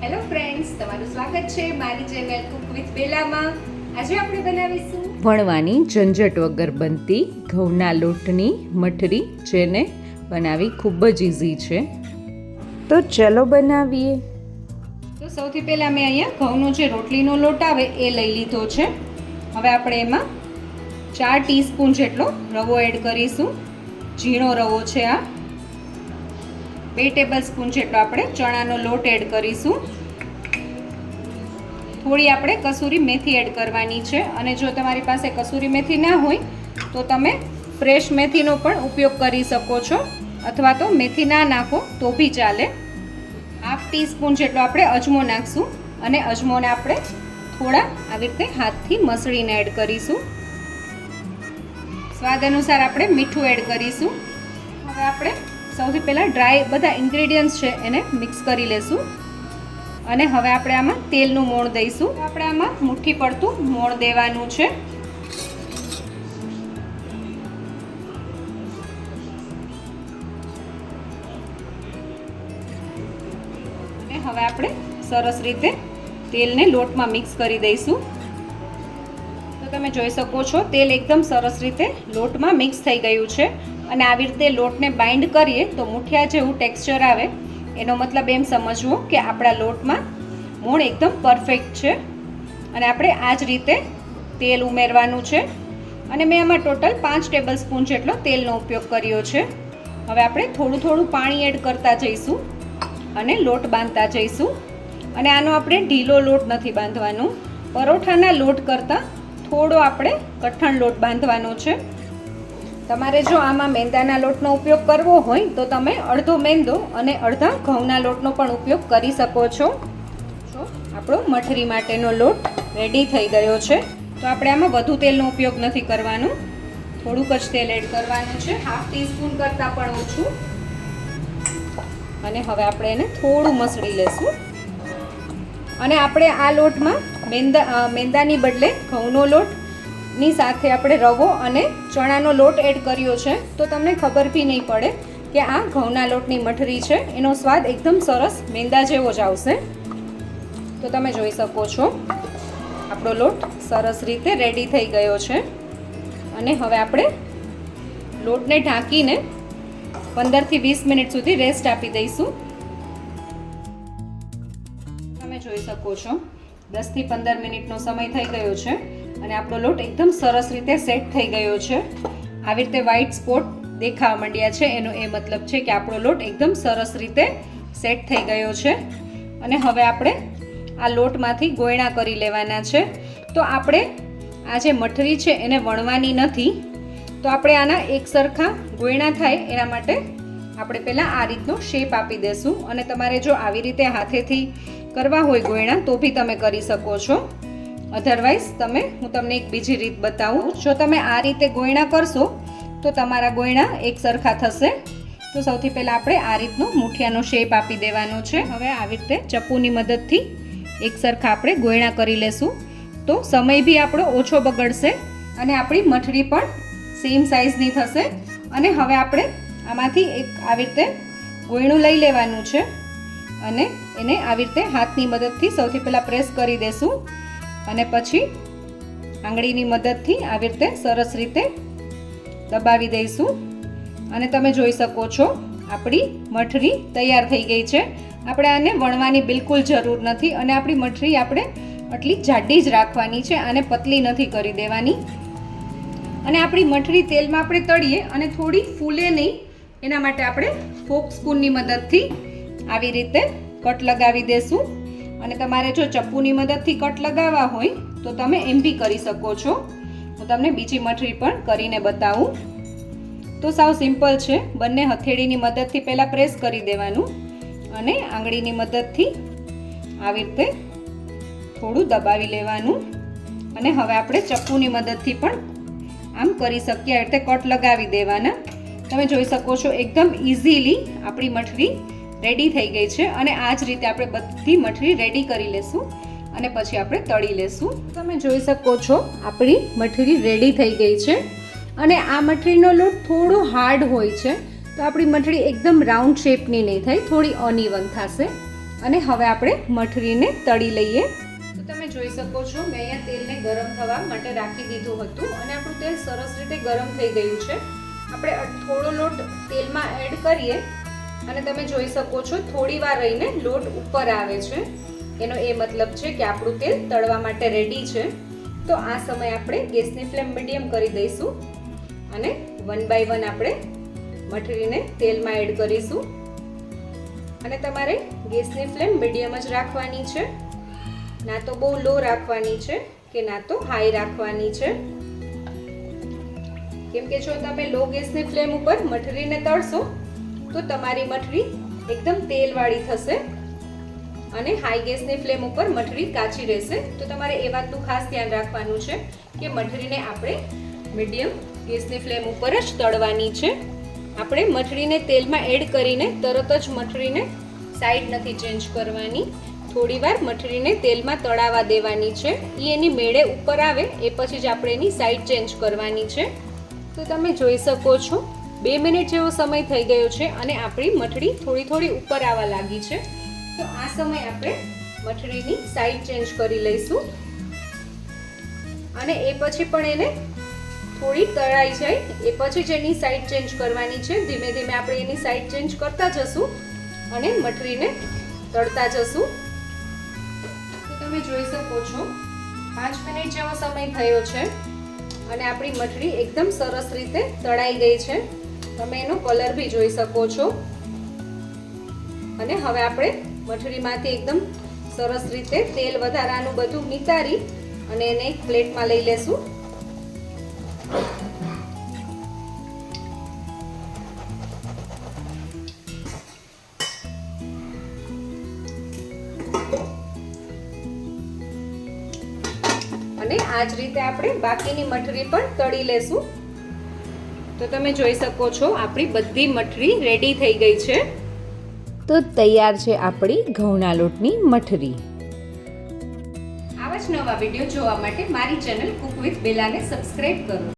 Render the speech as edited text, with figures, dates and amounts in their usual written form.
Hello friends, તમારું સ્વાગત છે મારી ચેનલ કુક વિથ બેલામાં. આજે આપણે બનાવીશું વણવાની ઝંઝટ વગર બનતી ઘઉંના લોટની મઠરી, જેને બનાવી ખૂબ જ ઇઝી છે. તો ચલો બનાવીએ. તો સૌથી પહેલાં મેં અહીંયા ઘઉંનો જે રોટલીનો લોટ આવે એ લઈ લીધો છે. હવે આપણે એમાં 4 ટીસ્પૂન જેટલો રવો એડ કરીશું. ઝીણો રવો છે આ. 2 ટેબલ સ્પૂન જેટલો આપણે ચણાનો લોટ એડ કરીશું. થોડી આપણે કસૂરી મેથી એડ કરવાની છે, અને જો તમારી પાસે કસૂરી મેથી ના હોય તો તમે ફ્રેશ મેથીનો પણ ઉપયોગ કરી શકો છો, અથવા તો મેથી ના નાખો તો બી ચાલે. 1/2 ટીસ્પૂન જેટલો આપણે અજમો નાખશું, અને અજમોને આપણે થોડા આવી રીતે હાથથી મસળીને એડ કરીશું. સ્વાદ અનુસાર આપણે મીઠું એડ કરીશું. હવે આપણે સૌથી પહેલાં ડ્રાય બધા ઇન્ગ્રેડિયન્ટ્સ છે એને મિક્સ કરી લેશું, અને હવે આપણે આમાં તેલનું મોણ દઈશું. આપણે આમાં મુઠ્ઠી પડતું મોણ દેવાનું છે. અને હવે આપણે સરસ રીતે તેલને લોટમાં મિક્સ કરી દઈશું. તો તમે જોઈ શકો છો તેલ એકદમ સરસ રીતે લોટમાં મિક્સ થઈ ગયું છે, અને આવી રીતે લોટને બાઇન્ડ કરીએ તો મુઠિયા જેવું ટેક્સચર આવે. એનો મતલબ એમ સમજવો કે આપણા લોટમાં મોણ એકદમ પરફેક્ટ છે. અને આપણે આ જ રીતે તેલ ઉમેરવાનું છે, અને મેં આમાં ટોટલ 5 ટેબલ સ્પૂન જેટલો તેલનો ઉપયોગ કર્યો છે. હવે આપણે થોડું થોડું પાણી એડ કરતા જઈશું અને લોટ બાંધતા જઈશું. અને આનો આપણે ઢીલો લોટ નથી બાંધવાનો, પરોઠાના લોટ કરતાં થોડો આપણે કઠણ લોટ બાંધવાનો છે. તમારે જો આમાં મેંદાના લોટનો ઉપયોગ કરવો હોય તો તમે અડધો મેંદો અને અડધા ઘઉંના લોટનો પણ ઉપયોગ કરી શકો છો. આપણો મઠરી માટેનો લોટ રેડી થઈ ગયો છે. તો આપણે આમાં વધુ તેલનો ઉપયોગ નથી કરવાનો, થોડુંક જ તેલ એડ કરવાનું છે, 1/2 ટીસ્પૂન કરતાં પણ ઓછું. અને હવે આપણે એને થોડું મસળી લેશું. અને આપણે આ લોટમાં મેંદાની બદલે ઘઉંનો લોટ ની સાથે આપણે રવો અને ચણાનો લોટ એડ કર્યો છે, તો તમને ખબર બી નહીં પડે કે આ ઘઉંના લોટની મઠરી છે. એનો સ્વાદ એકદમ સરસ મેંદા જેવો જ આવશે. તો તમે જોઈ શકો છો આપણો લોટ સરસ રીતે રેડી થઈ ગયો છે. અને હવે આપણે લોટને ઢાંકીને 15 થી 20 મિનિટ સુધી રેસ્ટ આપી દઈશું. તમે જોઈ શકો છો 10 થી 15 મિનિટનો સમય થઈ ગયો છે, અને આપણો લોટ એકદમ સરસ રીતે સેટ થઈ ગયો છે. આવી રીતે વ્હાઈટ સ્પોટ દેખાવા માંડ્યા છે, એનો એ મતલબ છે કે આપણો લોટ એકદમ સરસ રીતે સેટ થઈ ગયો છે. અને હવે આપણે આ લોટમાંથી ગોયણા કરી લેવાના છે. તો આપણે આ જે મઠરી છે એને વણવાની નથી, તો આપણે આના એક સરખા ગોયણા થાય એના માટે આપણે પહેલાં આ રીતનો શેપ આપી દઈશું. અને તમારે જો આવી રીતે હાથેથી કરવા હોય ગોયણા તો બી તમે કરી શકો છો. અધરવાઇઝ હું તમને એક બીજી રીત બતાવું. જો તમે આ રીતે ગોયણા કરશો તો તમારા ગોયણા એક સરખા થશે. તો સૌથી પહેલાં આપણે આ રીતનો મુઠિયાનો શેપ આપી દેવાનો છે. હવે આવી રીતે ચપ્પુની મદદથી એક સરખા આપણે ગોયણા કરી લેશું, તો સમય બી આપણો ઓછો બગડશે, અને આપણી મઠરી પણ સેમ સાઇઝની થશે. અને હવે આપણે આમાંથી એક આવી રીતે ગોયણું લઈ લેવાનું છે, અને એને આવી રીતે હાથની મદદથી સૌથી પહેલાં પ્રેસ કરી દેશું, અને પછી આંગળીની મદદથી આવી રીતે સરસ રીતે દબાવી દઈશું. અને તમે જોઈ શકો છો આપણી મઠરી તૈયાર થઈ ગઈ છે. આપણે આને વણવાની બિલકુલ જરૂર નથી, અને આપણી મઠરી આપણે આટલી જાડી જ રાખવાની છે, આને પતલી નથી કરી દેવાની. અને આપણી મઠરી તેલમાં આપણે તળીએ અને થોડી ફૂલે નહીં એના માટે આપણે ફોક સ્પૂનની મદદથી આવી રીતે કટ લગાવી દેશું. અને તમારે જો ચપ્પુની મદદથી કટ લગાવવા હોય તો તમે એમ બી કરી શકો છો. હું તમને બીજી મઠરી પણ કરીને બતાવું. તો સાવ સિમ્પલ છે. બંને હથેળીની મદદથી પહેલાં પ્રેસ કરી દેવાનું, અને આંગળીની મદદથી આવી રીતે થોડું દબાવી લેવાનું. અને હવે આપણે ચપ્પુની મદદથી પણ આમ કરી શકીએ, આવી રીતે કટ લગાવી દેવાના. તમે જોઈ શકો છો એકદમ ઇઝીલી આપણી મઠરી રેડી થઈ ગઈ છે. અને આ જ રીતે આપણે બધી મઠરી રેડી કરી લેશું, અને પછી આપણે તળી લેશું. તમે જોઈ શકો છો આપણી મઠરી રેડી થઈ ગઈ છે. અને આ મઠરીનો લોટ થોડો હાર્ડ હોય છે, તો આપણી મઠરી એકદમ રાઉન્ડ શેપની નહીં થાય, થોડી અનઇવન થશે. અને હવે આપણે મઠરીને તળી લઈએ. તો તમે જોઈ શકો છો મેં અહીંયા તેલને ગરમ થવા માટે રાખી દીધું હતું અને આપણું તેલ સરસ રીતે ગરમ થઈ ગયું છે. આપણે થોડો લોટ તેલમાં એડ કરીએ અને તમે જોઈ શકો છો થોડી વાર રહીને લોટ ઉપર આવે છે. એનો એ મતલબ છે કે આપણું તેલ તળવા માટે રેડી છે. તો આ સમયે આપણે ગેસની ફ્લેમ મીડિયમ કરી દઈશું અને 1 બાય 1 આપણે મઠરીને તેલમાં એડ કરીશું. અને તમારે ગેસની ફ્લેમ મીડિયમ જ રાખવાની છે, ના તો બહુ લો રાખવાની છે કે ના તો હાઈ રાખવાની છે. કેમ કે જો તમે લો ગેસની ફ્લેમ ઉપર મઠરીને તળશો તો તમારી મઠરી એકદમ તેલવાળી થશે અને હાઈ ગેસની ફ્લેમ ઉપર મઠરી કાચી રહેશે. તો તમારે એ વાતનું ખાસ ધ્યાન રાખવાનું છે કે મઠરીને આપણે મીડિયમ ગેસની ફ્લેમ ઉપર જ તળવાની છે. આપણે મઠરીને તેલમાં એડ કરીને તરત જ મઠરીને સાઈડ નથી ચેન્જ કરવાની. થોડીવાર મઠરીને તેલમાં તળાવા દેવાની છે. એની મેળે ઉપર આવે એ પછી જ આપણે એની સાઈડ ચેન્જ કરવાની છે. તો તમે જોઈ શકો છો 2 મિનિટ જેવો સમય થઈ ગયો છે અને આપણી મઠરી થોડી ઉપર આવવા લાગી છે. તો આ સમયે આપણે મઠરીની સાઈડ ચેન્જ કરી લઈશું અને એ પછી પણ એને થોડી તળાઈ જાય એ પછી જ એની સાઈડ ચેન્જ કરવાની છે. ધીમે ધીમે આપણે એની સાઈડ ચેન્જ કરતા જશું અને મઠરીને તળતા જશું. તો તમે જોઈ શકો છો 5 મિનિટ જેવો સમય થયો છે અને આપણી મઠરી એકદમ સરસ રીતે તળાઈ ગઈ છે. તમે એનો કલર બી જોઈ શકો છો. અને હવે આપણે મઠરીમાંથી એકદમ સરસ રીતે તેલ વધારાનું બધું નિતારી અને એને એક પ્લેટમાં લઈ લેશું. અને આ જ રીતે આપણે બાકીની મઠરી પણ તળી લેશું. તો તમે જોઈ શકો છો આપણી બધી મઠરી રેડી થઈ ગઈ છે. તો તૈયાર છે આપણી ઘઉંના લોટની મઠરી. આવા જ નવા વિડીયો જોવા માટે મારી ચેનલ કુક વિથ બેલાને સબસ્ક્રાઇબ કરો.